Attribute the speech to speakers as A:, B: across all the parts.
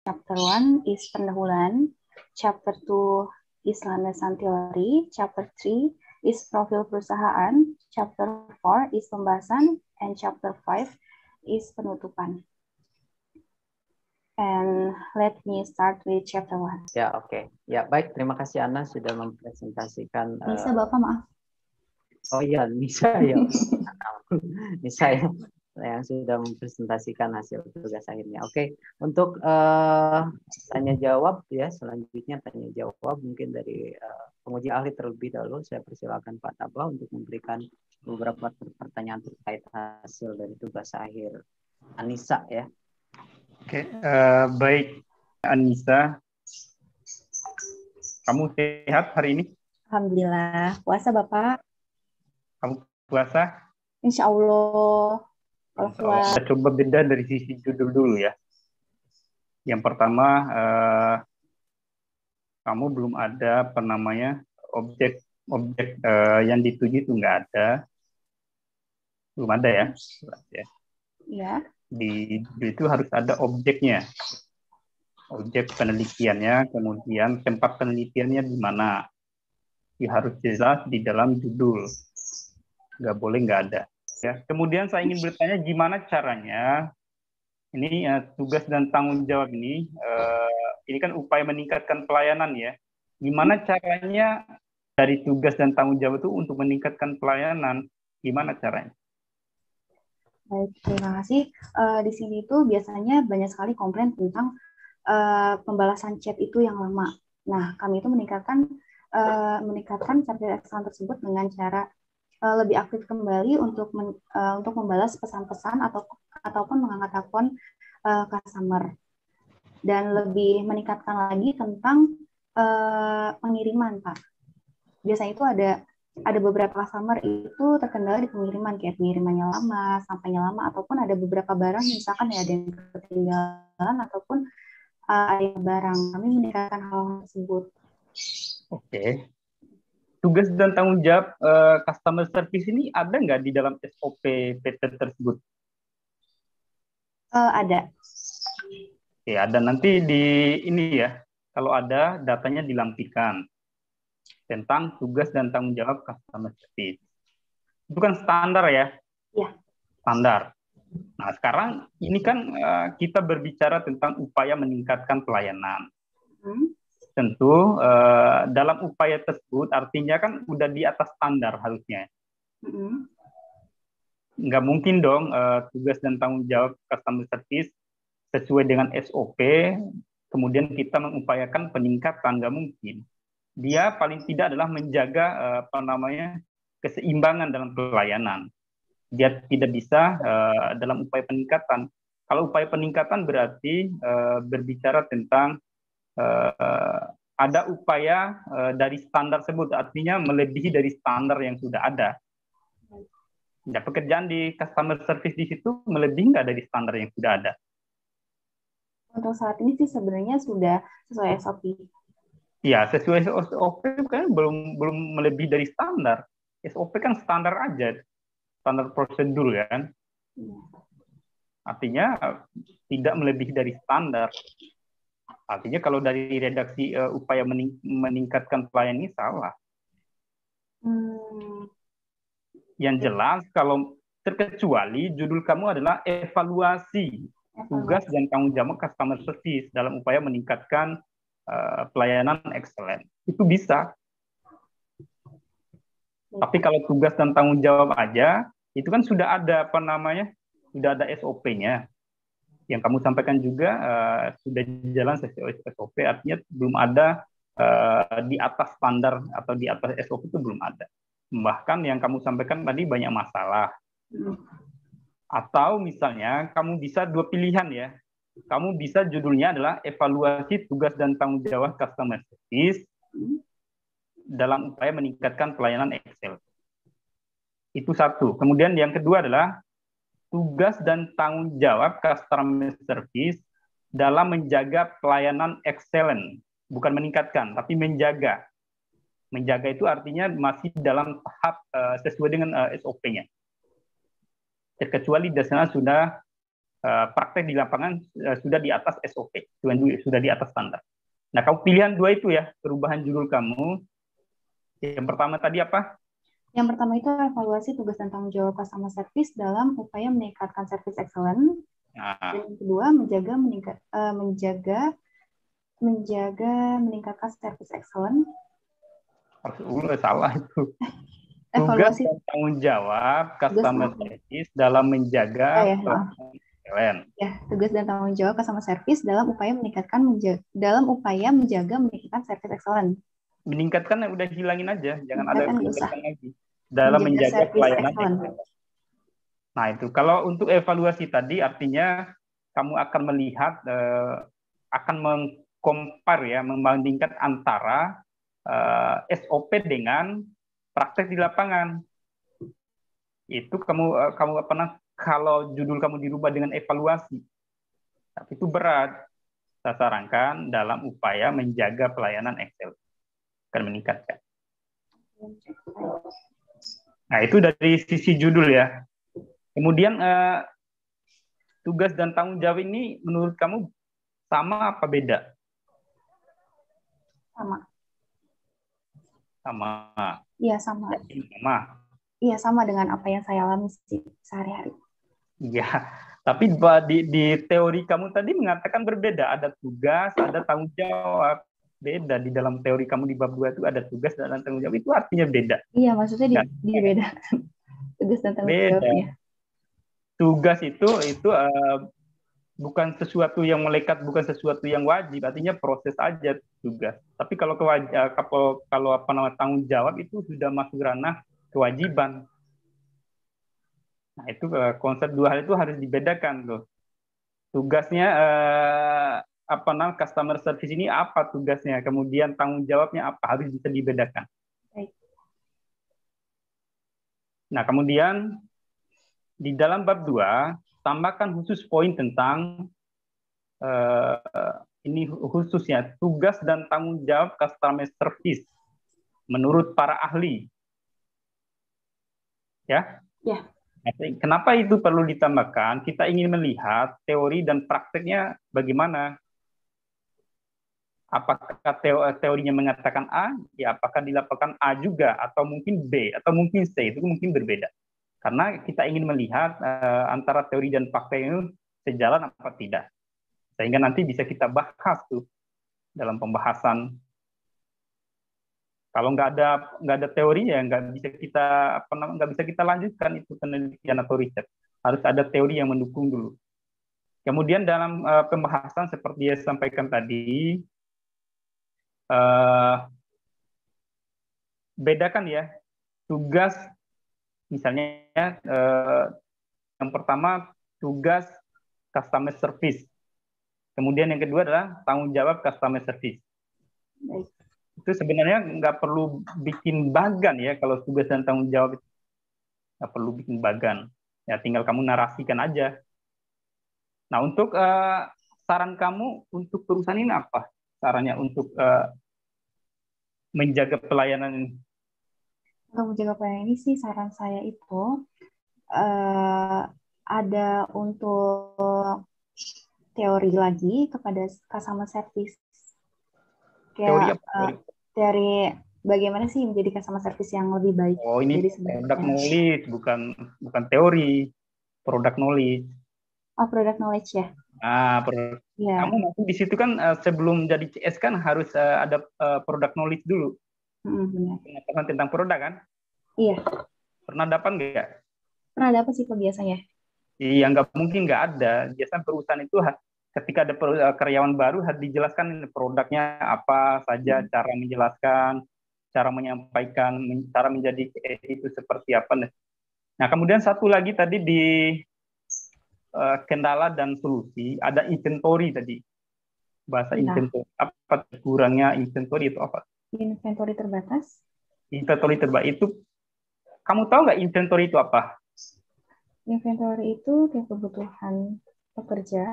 A: Chapter 1 is pendahuluan, Chapter 2 is landasan teori, Chapter 3 is profil perusahaan, Chapter 4 is pembahasan, and Chapter 5 is penutupan. And let me start with Chapter 1.
B: Ya, oke. Ya, baik. Terima kasih Ana sudah mempresentasikan.
A: Nisa, Bapak maaf.
B: Oh iya, Nisa ya. Nisa yang sudah mempresentasikan hasil tugas akhirnya. Oke, untuk tanya jawab ya, selanjutnya tanya jawab mungkin dari penguji ahli terlebih dahulu. Saya persilakan Pak Tabah untuk memberikan beberapa pertanyaan terkait hasil dari tugas akhir Anissa ya.
C: Oke, baik Anissa, kamu sehat hari ini?
A: Alhamdulillah. Puasa Bapak?
C: Kamu puasa?
A: Insya Allah.
C: Kita coba beda dari sisi judul dulu ya. Yang pertama, kamu belum ada objek yang dituju itu nggak ada, belum ada ya?
A: Iya.
C: Di itu harus ada objeknya, objek penelitiannya, kemudian tempat penelitiannya di mana. Ya, harus jelas di dalam judul, nggak boleh nggak ada. Ya, kemudian saya ingin bertanya gimana caranya ini tugas dan tanggung jawab ini kan upaya meningkatkan pelayanan ya. Gimana caranya dari tugas dan tanggung jawab itu untuk meningkatkan pelayanan? Gimana caranya?
A: Baik, terima kasih. Di sini tuh biasanya banyak sekali komplain tentang pembalasan chat itu yang lama. Nah, kami itu meningkatkan cerdas excellent tersebut dengan cara lebih aktif kembali untuk membalas pesan-pesan ataupun mengangkat telepon customer, dan lebih meningkatkan lagi tentang pengiriman, Pak. Biasanya itu ada beberapa customer itu terkendala di pengiriman, kayak pengirimannya lama, sampainya lama, ataupun ada beberapa barang misalkan ya ada yang ketinggalan ataupun ada barang. Kami meningkatkan hal tersebut.
C: Oke. Tugas dan tanggung jawab customer service ini ada nggak di dalam SOP PT tersebut?
A: Ada.
C: Oke, ada nanti di ini ya. Kalau ada, datanya dilampirkan tentang tugas dan tanggung jawab customer service. Itu kan standar ya?
A: Iya.
C: Standar. Nah, sekarang ini kan kita berbicara tentang upaya meningkatkan pelayanan. Tentu dalam upaya tersebut artinya kan udah di atas standar harusnya. Nggak mungkin dong tugas dan tanggung jawab customer service sesuai dengan SOP, kemudian kita mengupayakan peningkatan, nggak mungkin. Dia paling tidak adalah menjaga keseimbangan dalam pelayanan. Dia tidak bisa dalam upaya peningkatan. Kalau upaya peningkatan berarti berbicara tentang ada upaya dari standar tersebut, artinya melebihi dari standar yang sudah ada. Ya, pekerjaan di customer service di situ melebihi nggak dari standar yang sudah ada?
A: Untuk saat ini sih sebenarnya sudah sesuai SOP.
C: Ya, sesuai SOP kan belum melebihi dari standar. SOP kan standar aja, standar prosedur kan. Artinya tidak melebihi dari standar. Artinya kalau dari redaksi upaya meningkatkan pelayanan ini salah. Yang jelas kalau terkecuali judul kamu adalah evaluasi tugas dan tanggung jawab customer service dalam upaya meningkatkan pelayanan excellent. Itu bisa. Tapi kalau tugas dan tanggung jawab aja, itu kan sudah ada sudah ada SOP-nya. Yang kamu sampaikan juga sudah jalan sesuai SOP, artinya belum ada di atas standar atau di atas SOP itu belum ada. Bahkan yang kamu sampaikan tadi banyak masalah. Atau misalnya kamu bisa dua pilihan ya. Kamu bisa judulnya adalah evaluasi tugas dan tanggung jawab customer service dalam upaya meningkatkan pelayanan Excel. Itu satu. Kemudian yang kedua adalah tugas dan tanggung jawab customer service dalam menjaga pelayanan excellent, bukan meningkatkan, tapi menjaga. Menjaga itu artinya masih dalam tahap sesuai dengan SOP-nya. Terkecuali di sana sudah praktek di lapangan sudah di atas SOP, sudah di atas standar. Nah, kamu pilihan dua itu ya, perubahan judul kamu. Yang pertama tadi apa?
A: Yang pertama itu evaluasi tugas dan tanggung jawab customer service dalam upaya meningkatkan service excellence.
C: Nah,
A: Dan yang kedua, menjaga meningkatkan service excellence.
C: salah itu. Tugas
A: Evaluasi
C: dan tanggung jawab customer
A: tugas
C: service dalam menjaga
A: ya,
C: pelayanan excellent.
A: ya, tugas dan tanggung jawab customer service dalam upaya meningkatkan service excellence.
C: Meningkatkan udah hilangin aja, jangan ada meningkatkan lagi.
A: Menjaga
C: Dalam menjaga
A: service
C: pelayanan
A: excellence.
C: excellent. Nah, itu kalau untuk evaluasi tadi artinya kamu akan melihat akan mengkompar ya, membandingkan antara SOP dengan praktek di lapangan. Itu kamu pernah kalau judul kamu dirubah dengan evaluasi, tapi itu berat. Saya sarankan dalam upaya menjaga pelayanan Excel akan meningkatkan. Nah, itu dari sisi judul ya. Kemudian tugas dan tanggung jawab ini menurut kamu sama apa beda?
A: Sama.
C: Sama.
A: Iya, sama.
C: Sama.
A: Iya, sama dengan apa yang saya alami sehari-hari.
C: Iya, tapi di teori kamu tadi mengatakan berbeda. Ada tugas, ada tanggung jawab. Beda di dalam teori kamu di bab 2 itu ada tugas dan tanggung jawab. Itu artinya beda.
A: Iya, maksudnya dibedakan. Tugas dan tanggung jawabnya.
C: Tugas itu bukan sesuatu yang melekat, bukan sesuatu yang wajib. Artinya proses aja tugas. Tapi kalau tanggung jawab itu sudah masuk ranah kewajiban. Nah, itu konsep dua hal itu harus dibedakan tuh. Tugasnya customer service ini apa tugasnya, kemudian tanggung jawabnya apa, harus bisa dibedakan.
A: Baik.
C: Nah, kemudian di dalam bab 2 tambahkan khusus poin tentang ini khususnya tugas dan tanggung jawab customer service menurut para ahli. Ya?
A: Ya.
C: Kenapa itu perlu ditambahkan? Kita ingin melihat teori dan prakteknya bagaimana. Apakah teorinya mengatakan A, ya apakah dilakukan A juga, atau mungkin B, atau mungkin C, itu mungkin berbeda. Karena kita ingin melihat antara teori dan praktek itu sejalan apa tidak. Sehingga nanti bisa kita bahas tuh dalam pembahasan. Kalau nggak ada teori ya nggak bisa kita lanjutkan itu penelitian atau riset. Harus ada teori yang mendukung dulu. Kemudian dalam pembahasan seperti yang sampaikan tadi, bedakan ya tugas, misalnya yang pertama tugas customer service. Kemudian yang kedua adalah tanggung jawab customer service.
A: Baik.
C: Itu sebenarnya nggak perlu bikin bagan ya, kalau tugas dan tanggung jawab itu nggak perlu bikin bagan, ya tinggal kamu narasikan aja. Nah, untuk saran kamu untuk perusahaan ini apa? Sarannya untuk menjaga pelayanan ini?
A: Untuk menjaga pelayanan ini sih saran saya itu ada untuk teori lagi kepada customer service. Kayak teori bagaimana sih menjadi customer service yang lebih baik.
C: Oh, ini product knowledge, bukan teori, product knowledge.
A: Oh, product knowledge ya.
C: Nah, kamu nanti di situ kan sebelum jadi CS kan harus ada product knowledge dulu.
A: Benar.
C: Pengetahuan tentang produk kan?
A: Iya.
C: Pernah dapat nggak?
A: Pernah dapat sih biasanya.
C: Iya, nggak mungkin nggak ada. Biasanya perusahaan itu ketika ada karyawan baru harus dijelaskan produknya apa saja, cara menjelaskan, cara menyampaikan, cara menjadi itu seperti apa. Nah, kemudian satu lagi tadi di kendala dan solusi, ada inventory tadi. Bahasa inventory. Apa kurangnya inventory itu apa?
A: Inventory terbatas.
C: Inventory terbatas itu, kamu tahu nggak inventory itu apa?
A: Inventory itu kayak kebutuhan pekerja.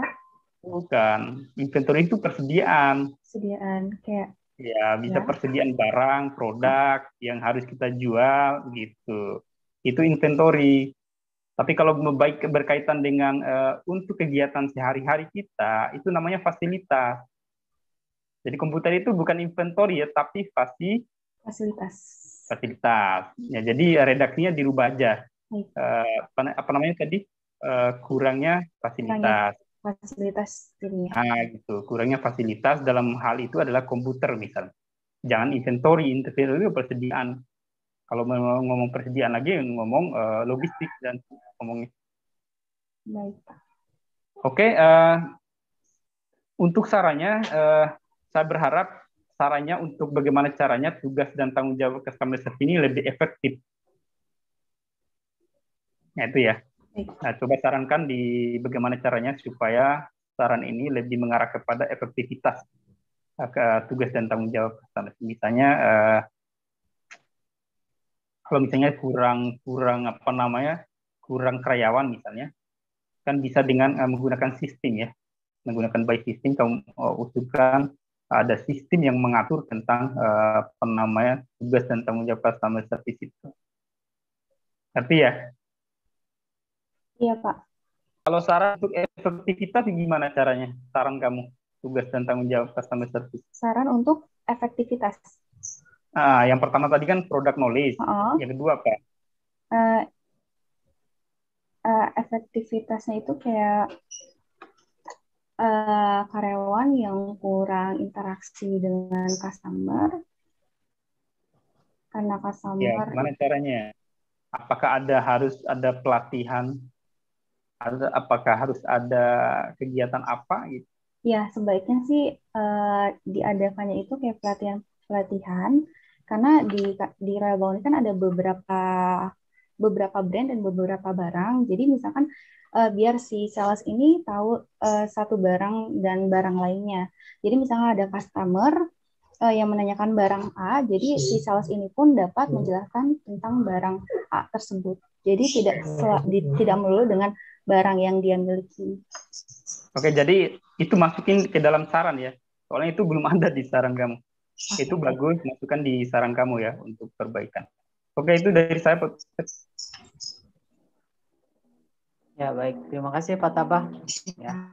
C: Bukan, inventory itu persediaan.
A: Persediaan kayak.
C: Ya, bisa persediaan barang, produk yang harus kita jual gitu. Itu inventory. Tapi kalau baik berkaitan dengan untuk kegiatan sehari-hari kita, itu namanya fasilitas. Jadi komputer itu bukan inventory ya, tapi
A: Fasilitas.
C: fasilitas. Ya, jadi redaksinya dirubah aja.
A: Baik.
C: Apa namanya tadi? Kurangnya fasilitas.
A: Fasilitas jadinya.
C: Nah, gitu. Kurangnya fasilitas dalam hal itu adalah komputer misalnya. Jangan inventory itu persediaan. Kalau mau ngomong persediaan lagi, ngomong logistik dan ngomong.
A: Baik, Pak.
C: Oke, untuk sarannya, saya berharap sarannya untuk bagaimana caranya tugas dan tanggung jawab customer service ini lebih efektif. Nah, itu ya. Nah, coba sarankan di bagaimana caranya supaya saran ini lebih mengarah kepada efektivitas tugas dan tanggung jawab customer. Misalnya, kalau misalnya kurang karyawan misalnya, kan bisa dengan menggunakan sistem ya, menggunakan by system. Kamu usulkan ada sistem yang mengatur tentang tugas dan tanggung jawab customer service itu. Tapi ya.
A: Iya, Pak.
C: Kalau saran untuk efektivitas gimana caranya? Saran kamu tugas dan tanggung jawab customer service.
A: Saran untuk efektivitas.
C: Yang pertama tadi kan product knowledge. Yang kedua apa?
A: Efektivitasnya itu kayak karyawan yang kurang interaksi dengan customer, karena customer.
C: Ya, gimana caranya? Apakah harus ada pelatihan? Apakah harus ada kegiatan apa gitu?
A: Ya, sebaiknya sih diadakannya itu kayak pelatihan, karena di Royal Bang ini kan ada beberapa brand dan beberapa barang. Jadi misalkan biar si sales ini tahu satu barang dan barang lainnya. Jadi misalnya ada customer yang menanyakan barang A, jadi si sales ini pun dapat menjelaskan tentang barang A tersebut. Jadi tidak melulu dengan barang yang dia miliki.
C: Oke, jadi itu masukin ke dalam saran ya. Soalnya itu belum ada di saran kamu. Itu bagus, masukkan di saran kamu ya untuk perbaikan. Oke, itu dari saya.
B: Ya, baik. Terima kasih Pak Tabah. Ya.